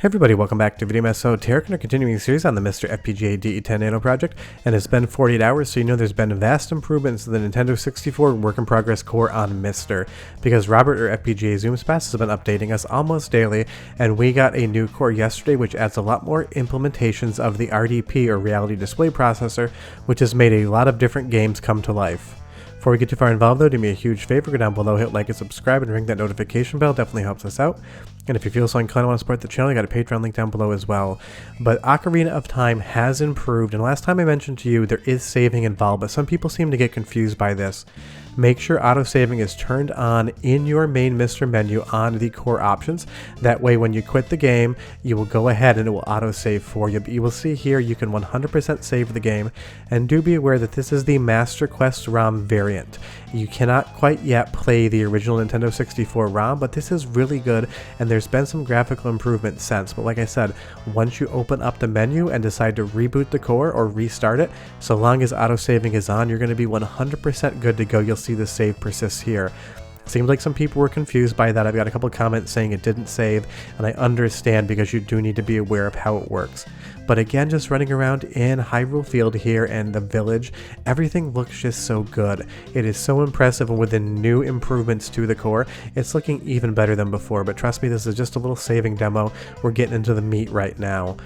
Hey everybody, welcome back to Video Mess. So Tarek and a continuing series on the MiSTer FPGA D10 Nano project, and it's been 48 hours, so you know there's been vast improvements to the Nintendo 64 work-in-progress core on MiSTer, because Robert or FPGAZumSpass has been updating us almost daily, and we got a new core yesterday which adds a lot more implementations of the RDP or Reality Display Processor, which has made a lot of different games come to life. Before we get too far involved though, do me a huge favor, go down below, hit like and subscribe, and ring that notification bell, definitely helps us out. And if you feel so inclined to want to support the channel, you got a Patreon link down below as well. But Ocarina of Time has improved, and last time I mentioned to you there is saving involved, but some people seem to get confused by this. Make sure auto-saving is turned on in your main MiSTer menu on the core options. That way when you quit the game, you will go ahead and it will auto-save for you. But you will see here you can 100% save the game, and do be aware that this is the Master Quest ROM variant. You cannot quite yet play the original Nintendo 64 ROM, but this is really good, and there's been some graphical improvement since. But like I said, once you open up the menu and decide to reboot the core or restart it, so long as auto-saving is on, you're going to be 100% good to go. You'll see the save persists here. Seems like some people were confused by that. I've got a couple comments saying it didn't save, and I understand because you do need to be aware of how it works. But again, just running around in Hyrule Field here and the village, everything looks just so good. It is so impressive, and with the new improvements to the core, it's looking even better than before. But trust me, this is just a little saving demo. We're getting into the meat right now.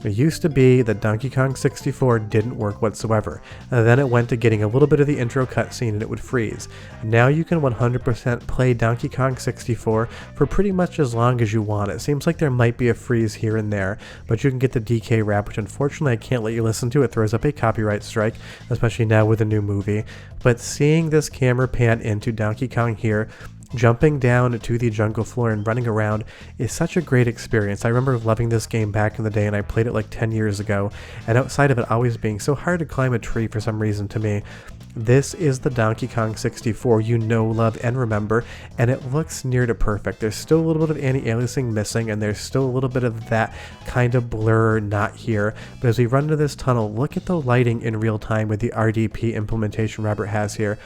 It used to be that Donkey Kong 64 didn't work whatsoever, and then it went to getting a little bit of the intro cutscene and it would freeze. Now you can 100% play Donkey Kong 64 for pretty much as long as you want. It seems like there might be a freeze here and there, but you can get the DK wrap, which unfortunately I can't let you listen to. It throws up a copyright strike, especially now with a new movie. But seeing this camera pan into Donkey Kong here, jumping down to the jungle floor and running around is such a great experience. I remember loving this game back in the day, and I played it like 10 years ago, and outside of it always being so hard to climb a tree for some reason to me, this is the Donkey Kong 64 you know, love, and remember, and it looks near to perfect. There's still a little bit of anti-aliasing missing, and there's still a little bit of that kind of blur not here, but as we run into this tunnel, look at the lighting in real time with the RDP implementation Robert has here.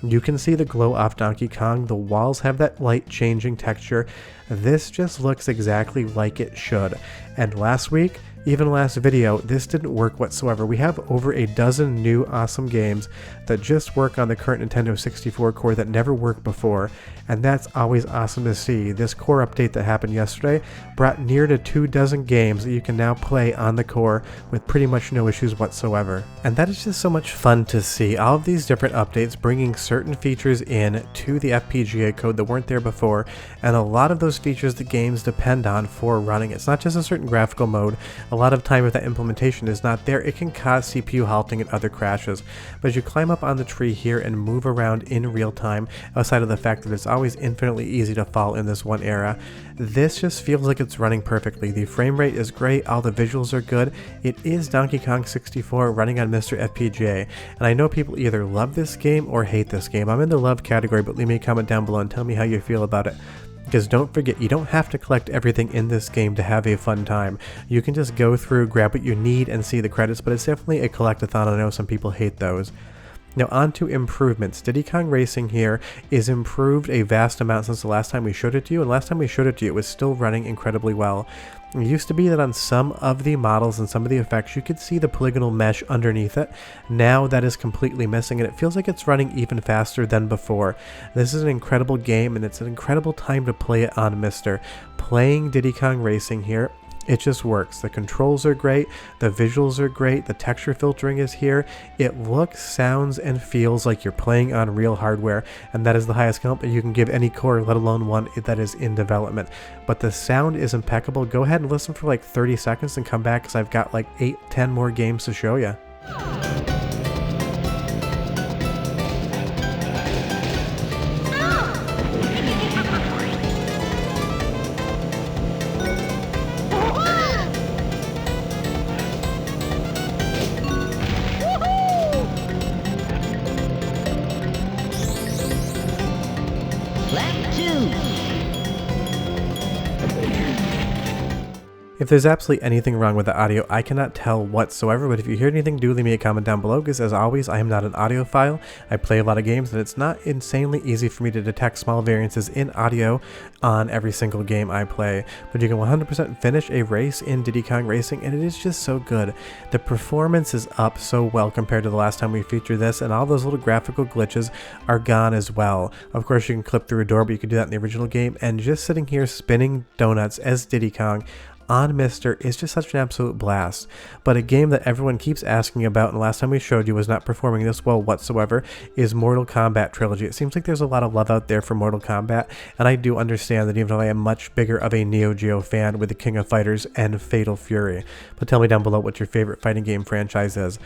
You can see the glow off Donkey Kong, the walls have that light changing texture. This just looks exactly like it should. And last week, even last video, this didn't work whatsoever. We have over a dozen new awesome games that just work on the current Nintendo 64 core that never worked before, and that's always awesome to see. This core update that happened yesterday brought near to 24 games that you can now play on the core with pretty much no issues whatsoever. And that is just so much fun to see. All of these different updates bringing certain features in to the FPGA code that weren't there before, and a lot of those features the games depend on for running. It's not just a certain graphical mode. A lot of time if that implementation is not there, it can cause CPU halting and other crashes. But as you climb up on the tree here and move around in real time, outside of the fact that it's always infinitely easy to fall in this one era, this just feels like it's running perfectly. The frame rate is great, all the visuals are good. It is Donkey Kong 64 running on MiSTer FPGA, and I know people either love this game or hate this game. I'm in the love category, but leave me a comment down below and tell me how you feel about it. Because don't forget, you don't have to collect everything in this game to have a fun time. You can just go through, grab what you need, and see the credits, but it's definitely a collectathon. I know some people hate those. Now on to improvements. Diddy Kong Racing here is improved a vast amount since the last time we showed it to you, and last time we showed it to you it was still running incredibly well. It used to be that on some of the models and some of the effects you could see the polygonal mesh underneath it. Now that is completely missing, and it feels like it's running even faster than before. This is an incredible game, and it's an incredible time to play it on MiSTer. Playing Diddy Kong Racing here, it just works. The controls are great, the visuals are great, the texture filtering is here. It looks, sounds, and feels like you're playing on real hardware, and that is the highest compliment you can give any core, let alone one that is in development. But the sound is impeccable. Go ahead and listen for like 30 seconds and come back, because I've got like 8-10 more games to show you. If there's absolutely anything wrong with the audio, I cannot tell whatsoever, but if you hear anything, do leave me a comment down below, because as always, I am not an audiophile. I play a lot of games, and it's not insanely easy for me to detect small variances in audio on every single game I play. But you can 100% finish a race in Diddy Kong Racing, and it is just so good. The performance is up so well compared to the last time we featured this, and all those little graphical glitches are gone as well. Of course, you can clip through a door, but you can do that in the original game, and just sitting here spinning donuts as Diddy Kong on MiSTer is just such an absolute blast. But a game that everyone keeps asking about, and last time we showed you was not performing this well whatsoever, is Mortal Kombat Trilogy. It seems like there's a lot of love out there for Mortal Kombat, and I do understand that even though I am much bigger of a Neo Geo fan with the King of Fighters and Fatal Fury. But tell me down below what your favorite fighting game franchise is.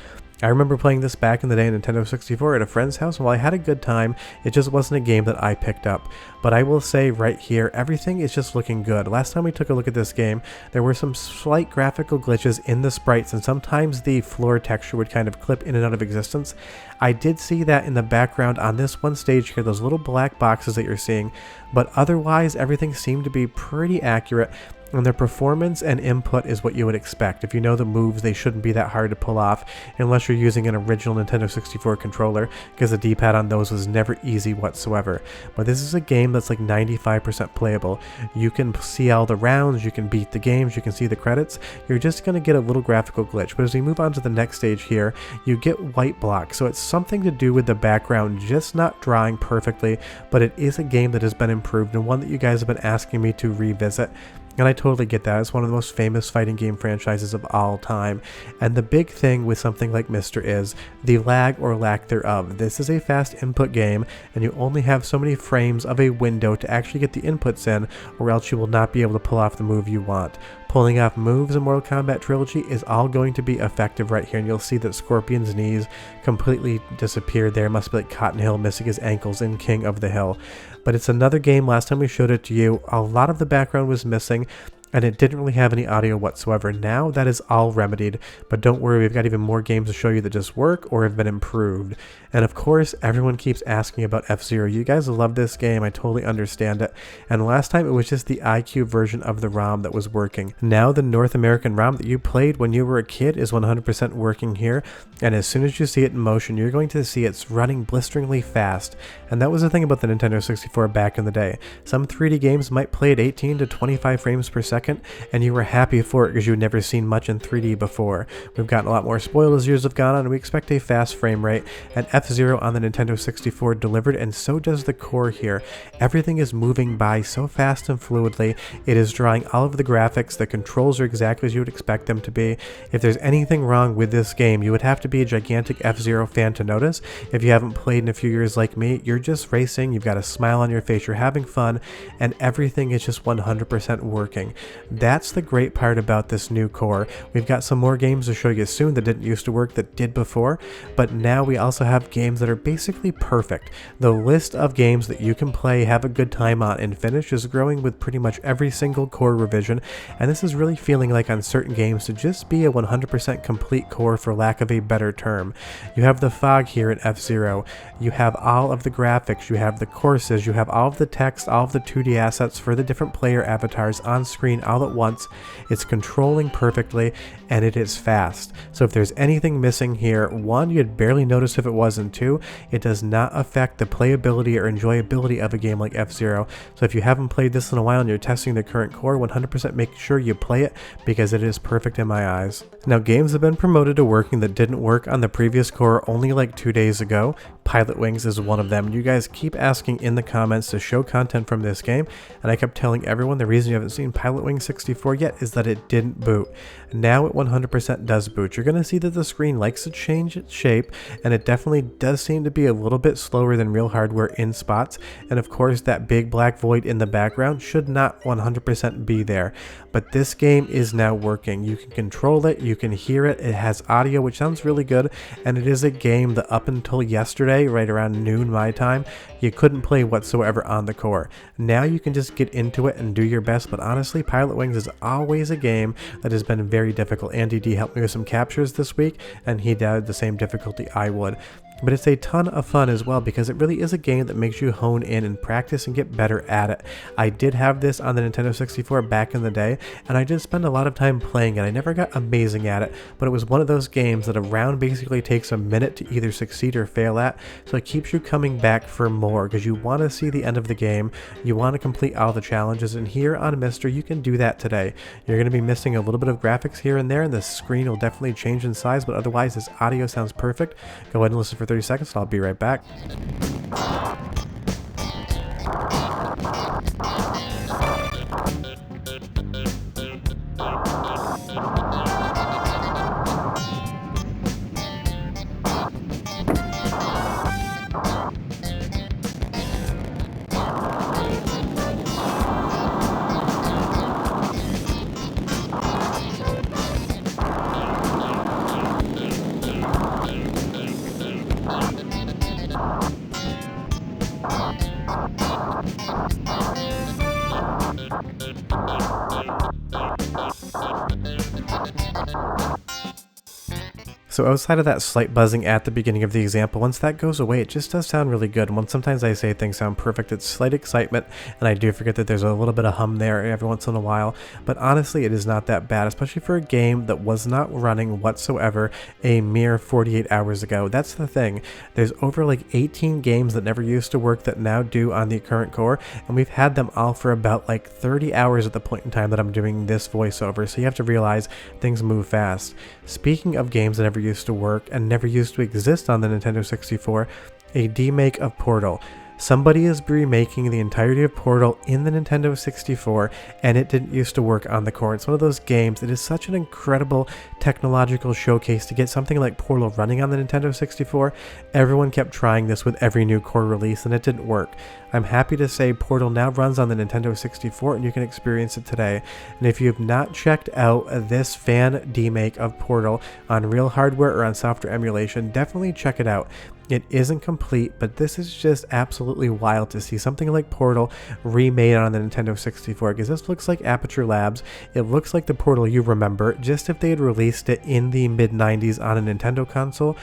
I remember playing this back in the day on Nintendo 64 at a friend's house, and while I had a good time, it just wasn't a game that I picked up. But I will say right here, everything is just looking good. Last time we took a look at this game, there were some slight graphical glitches in the sprites, and sometimes the floor texture would kind of clip in and out of existence. I did see that in the background on this one stage here, those little black boxes that you're seeing, but otherwise everything seemed to be pretty accurate. And their performance and input is what you would expect. If you know the moves, they shouldn't be that hard to pull off unless you're using an original Nintendo 64 controller, because the D-pad on those was never easy whatsoever. But this is a game that's like 95% playable. You can see all the rounds, you can beat the games, you can see the credits. You're just going to get a little graphical glitch. But as we move on to the next stage here, you get white blocks. So it's something to do with the background just not drawing perfectly, but it is a game that has been improved and one that you guys have been asking me to revisit. And I totally get that. It's one of the most famous fighting game franchises of all time. And the big thing with something like MiSTer is the lag or lack thereof. This is a fast input game, and you only have so many frames of a window to actually get the inputs in, or else you will not be able to pull off the move you want. Pulling off moves in Mortal Kombat Trilogy is all going to be effective right here, and you'll see that Scorpion's knees completely disappeared there. It must be like Cotton Hill missing his ankles in King of the Hill. But it's another game, last time we showed it to you, a lot of the background was missing, and it didn't really have any audio whatsoever. Now that is all remedied, but don't worry, we've got even more games to show you that just work or have been improved. And of course, everyone keeps asking about F-Zero. You guys love this game, I totally understand it. And last time it was just the iQube version of the ROM that was working. Now the North American ROM that you played when you were a kid is 100% working here, and as soon as you see it in motion, you're going to see it's running blisteringly fast. And that was the thing about the Nintendo 64 back in the day. Some 3D games might play at 18 to 25 frames per second, and you were happy for it because you'd never seen much in 3D before. We've gotten a lot more spoiled as years have gone on, and we expect a fast frame rate, and F-Zero on the Nintendo 64 delivered, and so does the core here. Everything is moving by so fast and fluidly. It is drawing all of the graphics. The controls are exactly as you would expect them to be. If there's anything wrong with this game, you would have to be a gigantic F-Zero fan to notice. If you haven't played in a few years like me, you're just racing, you've got a smile on your face, you're having fun, and everything is just 100% working. That's the great part about this new core. We've got some more games to show you soon that didn't used to work that did before, but now we also have games that are basically perfect. The list of games that you can play, have a good time on, and finish is growing with pretty much every single core revision, and this is really feeling like on certain games to just be a 100% complete core, for lack of a better term. You have the fog here in F-Zero, you have all of the graphics, you have the courses, you have all of the text, all of the 2D assets for the different player avatars on screen all at once. It's controlling perfectly, and it is fast. So if there's anything missing here, one, you'd barely notice if it was, and two, it does not affect the playability or enjoyability of a game like F-Zero. So if you haven't played this in a while and you're testing the current core, 100% make sure you play it, because it is perfect in my eyes. Now, games have been promoted to working that didn't work on the previous core only like 2 days ago. Pilot Wings is one of them. You guys keep asking in the comments to show content from this game, and I kept telling everyone the reason you haven't seen Pilot Wings 64 yet is that it didn't boot. Now it 100% does boot. You're going to see that the screen likes to change its shape, and it definitely does seem to be a little bit slower than real hardware in spots, and of course that big black void in the background should not 100% be there. But this game is now working. You can control it, you can hear it, it has audio which sounds really good, and it is a game that up until yesterday, right around noon my time, you couldn't play whatsoever on the core. Now you can just get into it and do your best, but honestly, Pilot Wings is always a game that has been very difficult. Andy D helped me with some captures this week, and he did the same difficulty I would. but it's a ton of fun as well because it really is a game that makes you hone in and practice and get better at it. I did have this on the Nintendo 64 back in the day, and I did spend a lot of time playing it. I never got amazing at it, but it was one of those games that a round basically takes a minute to either succeed or fail at, so it keeps you coming back for more because you want to see the end of the game, you want to complete all the challenges, and here on MiSTer you can do that today. You're going to be missing a little bit of graphics here and there, and the screen will definitely change in size, but otherwise this audio sounds perfect. Go ahead and listen for 30 seconds and I'll be right back. So outside of that slight buzzing at the beginning of the example, once that goes away, it just does sound really good. When sometimes I say things sound perfect, it's slight excitement, and I do forget that there's a little bit of hum there every once in a while, but honestly it is not that bad, especially for a game that was not running whatsoever a mere 48 hours ago. That's the thing. There's over like 18 games that never used to work that now do on the current core, and we've had them all for about like 30 hours at the point in time that I'm doing this voiceover, so you have to realize things move fast. Speaking of games that never used to work and never used to exist on the Nintendo 64, a remake of Portal. Somebody is remaking the entirety of Portal in the Nintendo 64, and it didn't used to work on the core. It's one of those games. It is such an incredible technological showcase to get something like Portal running on the Nintendo 64. Everyone kept trying this with every new core release, and it didn't work. I'm happy to say Portal now runs on the Nintendo 64, and you can experience it today. And if you have not checked out this fan remake of Portal on real hardware or on software emulation, definitely check it out. It isn't complete, but this is just absolutely wild to see something like Portal remade on the Nintendo 64, because this looks like Aperture Labs. It looks like the Portal you remember, just if they had released it in the mid-90s on a Nintendo console,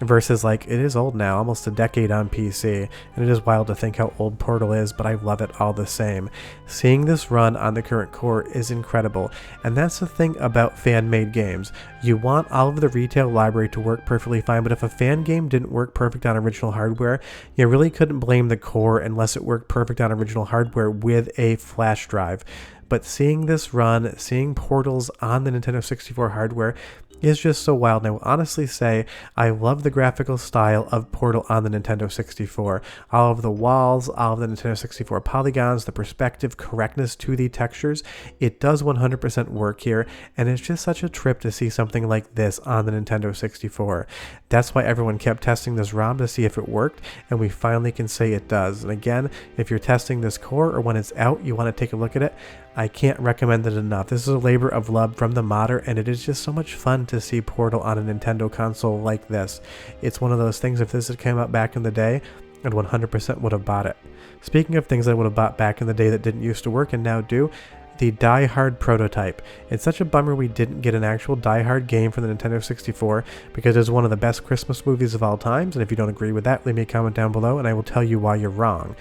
versus like, it is old now, almost a decade on PC, and it is wild to think how old Portal is, but I love it all the same. Seeing this run on the current core is incredible, and that's the thing about fan-made games. You want all of the retail library to work perfectly fine, but if a fan game didn't work perfect on original hardware, you really couldn't blame the core unless it worked perfect on original hardware with a flash drive. But seeing this run, seeing Portals on the Nintendo 64 hardware, is just so wild. And I will honestly say I love the graphical style of Portal on the Nintendo 64. All of the walls, all of the Nintendo 64 polygons, the perspective correctness to the textures, it does 100% work here, and it's just such a trip to see something like this on the Nintendo 64. That's why everyone kept testing this ROM to see if it worked, and we finally can say it does. And again, if you're testing this core or when it's out, you want to take a look at it, I can't recommend it enough. This is a labor of love from the modder, and it is just so much fun to see Portal on a Nintendo console like this. It's one of those things, if this had come out back in the day, I 100% would have bought it. Speaking of things I would have bought back in the day that didn't used to work and now do, the Die Hard prototype. It's such a bummer we didn't get an actual Die Hard game for the Nintendo 64 because it's one of the best Christmas movies of all times, and if you don't agree with that, leave me a comment down below and I will tell you why you're wrong.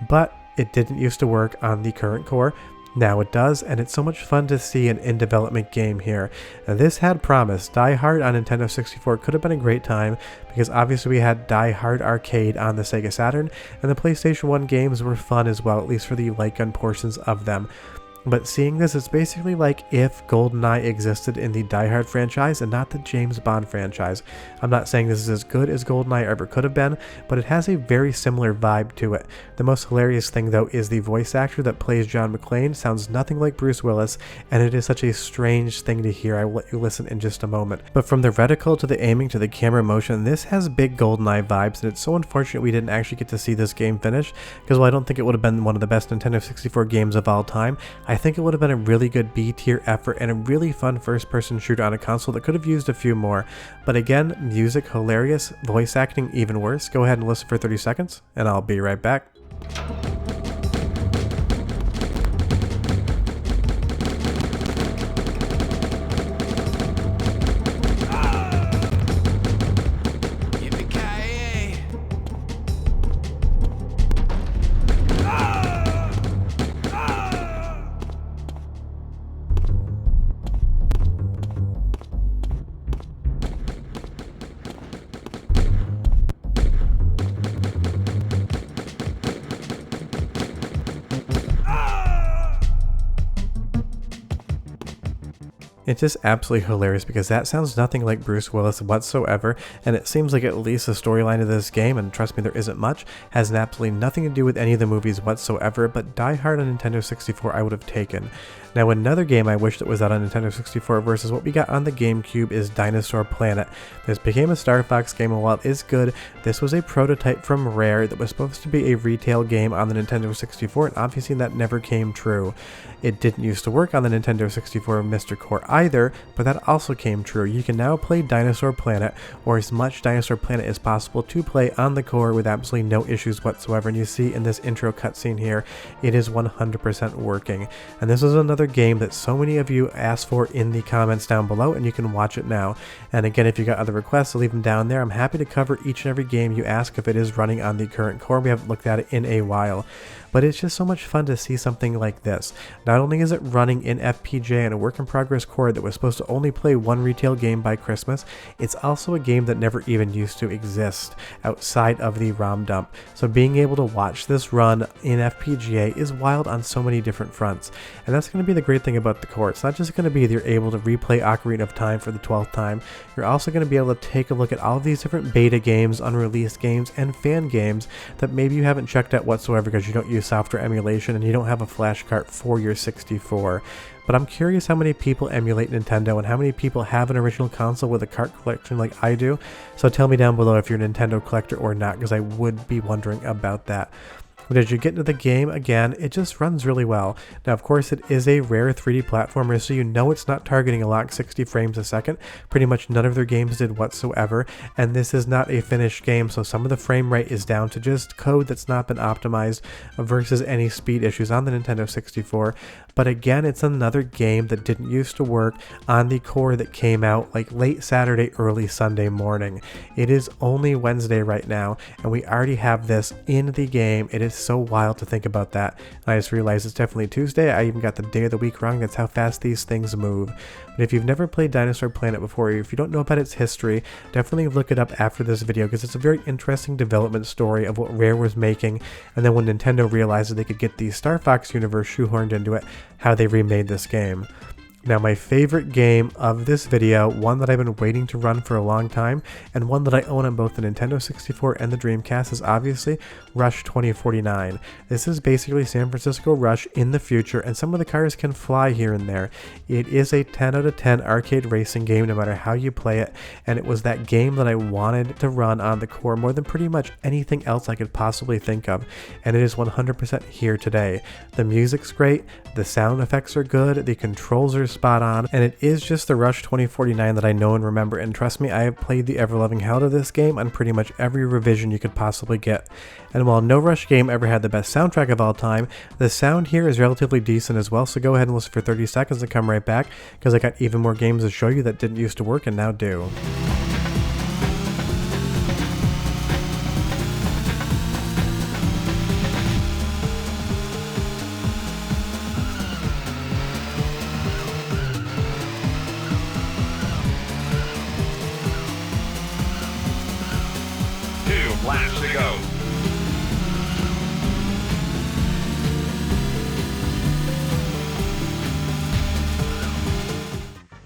But it didn't used to work on the current core. Now it does, and it's so much fun to see an in-development game here. Now, this had promise. Die Hard on Nintendo 64 could have been a great time, because obviously we had Die Hard Arcade on the Sega Saturn, and the PlayStation 1 games were fun as well, at least for the light gun portions of them. But seeing this, it's basically like if GoldenEye existed in the Die Hard franchise and not the James Bond franchise. I'm not saying this is as good as GoldenEye ever could have been, but it has a very similar vibe to it. The most hilarious thing though is the voice actor that plays John McClane sounds nothing like Bruce Willis, and it is such a strange thing to hear. I will let you listen in just a moment. But from the reticle to the aiming to the camera motion, this has big GoldenEye vibes, and it's so unfortunate we didn't actually get to see this game finish, because while I don't think it would have been one of the best Nintendo 64 games of all time, I think it would have been a really good B-tier effort and a really fun first-person shooter on a console that could have used a few more. But again, music hilarious, voice acting even worse. Go ahead and listen for 30 seconds, and I'll be right back. It's just absolutely hilarious because that sounds nothing like Bruce Willis whatsoever, and it seems like at least the storyline of this game, and trust me there isn't much, has absolutely nothing to do with any of the movies whatsoever, but Die Hard on Nintendo 64 I would have taken. Now another game I wish that was out on Nintendo 64 versus what we got on the GameCube is Dinosaur Planet. This became a Star Fox game, and while it is good, this was a prototype from Rare that was supposed to be a retail game on the Nintendo 64, and obviously that never came true. It didn't used to work on the Nintendo 64 MiSTer Core either, but that also came true. You can now play Dinosaur Planet, or as much Dinosaur Planet as possible to play on the Core with absolutely no issues whatsoever, and you see in this intro cutscene here, it is 100% working. And this is another game that so many of you asked for in the comments down below, and you can watch it now. And again, if you got other requests, leave them down there. I'm happy to cover each and every game you ask if it is running on the current Core. We haven't looked at it in a while. But it's just so much fun to see something like this. Not only is it running in FPGA and a work-in-progress core that was supposed to only play one retail game by Christmas, it's also a game that never even used to exist outside of the ROM dump. So being able to watch this run in FPGA is wild on so many different fronts. And that's going to be the great thing about the core. It's not just going to be that you're able to replay Ocarina of Time for the 12th time, you're also going to be able to take a look at all of these different beta games, unreleased games, and fan games that maybe you haven't checked out whatsoever because you don't use software emulation and you don't have a flash cart for your 64. But I'm curious how many people emulate Nintendo and how many people have an original console with a cart collection like I do. So tell me down below if you're a Nintendo collector or not, because I would be wondering about that. But as you get into the game, again, it just runs really well. Now, of course, it is a Rare 3D platformer, so you know it's not targeting a locked 60 frames a second. Pretty much none of their games did whatsoever, and this is not a finished game, so some of the frame rate is down to just code that's not been optimized versus any speed issues on the Nintendo 64. But again, it's another game that didn't used to work on the core that came out like late Saturday, early Sunday morning. It is only Wednesday right now, and we already have this in the game. It is so wild to think about that. And I just realized it's definitely Tuesday. I even got the day of the week wrong. That's how fast these things move. But if you've never played Dinosaur Planet before, or if you don't know about its history, definitely look it up after this video because it's a very interesting development story of what Rare was making, and then when Nintendo realized that they could get the Star Fox universe shoehorned into it, how they remade this game. Now, my favorite game of this video, one that I've been waiting to run for a long time, and one that I own on both the Nintendo 64 and the Dreamcast, is obviously Rush 2049. This is basically San Francisco Rush in the future, and some of the cars can fly here and there. It is a 10 out of 10 arcade racing game no matter how you play it, and it was that game that I wanted to run on the core more than pretty much anything else I could possibly think of, and it is 100% here today. The music's great, the sound effects are good, the controls are spot on, and it is just the Rush 2049 that I know and remember, and trust me, I have played the ever-loving hell out of this game on pretty much every revision you could possibly get. And while no Rush game ever had the best soundtrack of all time, the sound here is relatively decent as well, so go ahead and listen for 30 seconds and come right back, because I got even more games to show you that didn't used to work and now do. Laps to go.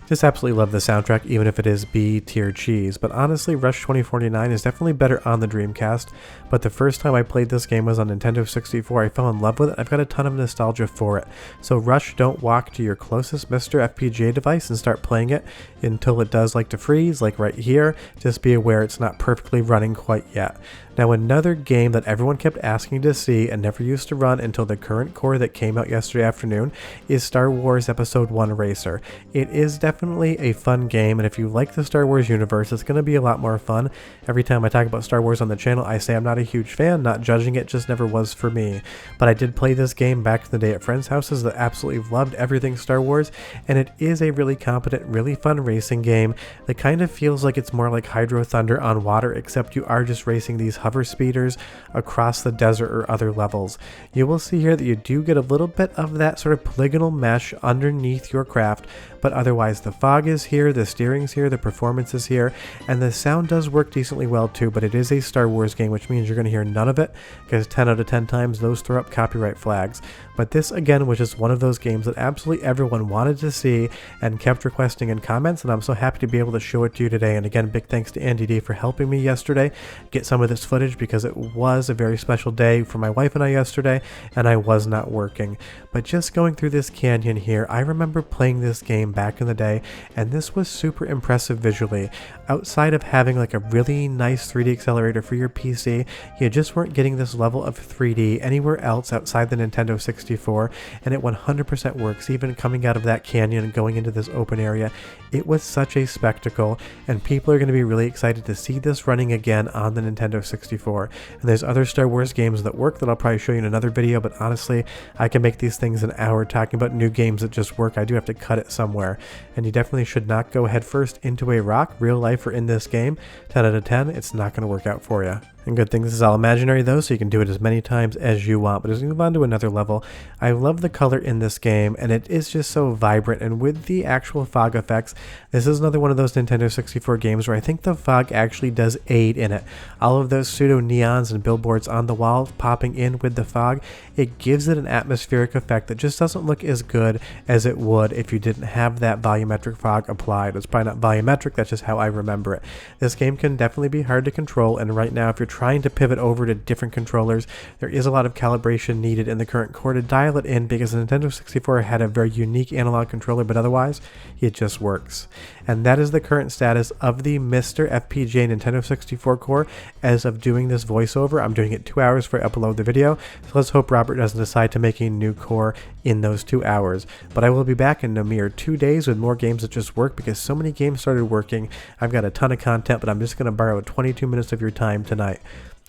Just absolutely love the soundtrack, even if it is B-tier cheese. But honestly, Rush 2049 is definitely better on the Dreamcast. But the first time I played this game was on Nintendo 64. I fell in love with it. I've got a ton of nostalgia for it. So Rush, don't walk to your closest MiSTer FPGA device and start playing it until it does like to freeze, like right here. Just be aware it's not perfectly running quite yet. Now, another game that everyone kept asking to see and never used to run until the current core that came out yesterday afternoon is Star Wars Episode 1 Racer. It is definitely a fun game, and if you like the Star Wars universe, it's going to be a lot more fun. Every time I talk about Star Wars on the channel, I say I'm not a huge fan, not judging it, just never was for me. But I did play this game back in the day at friends' houses that absolutely loved everything Star Wars, and it is a really competent, really fun racing game that kind of feels like it's more like Hydro Thunder on water, except you are just racing these hover speeders across the desert or other levels. You will see here that you do get a little bit of that sort of polygonal mesh underneath your craft, but otherwise the The fog is here, the steering's here, the performance is here, and the sound does work decently well too, but it is a Star Wars game, which means you're going to hear none of it, because 10 out of 10 times those throw up copyright flags. But this, again, was just one of those games that absolutely everyone wanted to see and kept requesting in comments, and I'm so happy to be able to show it to you today. And again, big thanks to Andy D for helping me yesterday get some of this footage, because it was a very special day for my wife and I yesterday, and I was not working. But just going through this canyon here, I remember playing this game back in the day, and this was super impressive visually. Outside of having like a really nice 3D accelerator for your PC, you just weren't getting this level of 3D anywhere else outside the Nintendo 64, and it 100% works, even coming out of that canyon and going into this open area. It was such a spectacle, and people are going to be really excited to see this running again on the Nintendo 64. And there's other Star Wars games that work that I'll probably show you in another video, but honestly, I can make these things an hour talking about new games that just work. I do have to cut it somewhere, and you definitely should not go headfirst into a rock, real life or in this game. 10 out of 10, it's not going to work out for you. And good thing this is all imaginary though, so you can do it as many times as you want. But as we move on to another level, I love the color in this game, and it is just so vibrant. And with the actual fog effects, this is another one of those Nintendo 64 games where I think the fog actually does aid in it. All of those pseudo neons and billboards on the wall popping in with the fog, it gives it an atmospheric effect that just doesn't look as good as it would if you didn't have that volumetric fog applied. It's probably not volumetric, that's just how I remember it. This game can definitely be hard to control, and right now if you're trying to pivot over to different controllers, there is a lot of calibration needed in the current core to dial it in, because the Nintendo 64 had a very unique analog controller, but otherwise it just works. And that is the current status of the MiSTer FPGA Nintendo 64 core as of doing this voiceover. I'm doing it 2 hours before I upload the video, so let's hope Robert doesn't decide to make a new core in those 2 hours. But I will be back in a mere 2 days with more games that just work, because so many games started working. I've got a ton of content, but I'm just going to borrow 22 minutes of your time tonight.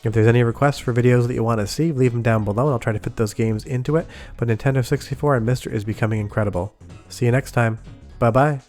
If there's any requests for videos that you want to see, leave them down below and I'll try to fit those games into it. But Nintendo 64 and MiSTer is becoming incredible. See you next time. Bye bye.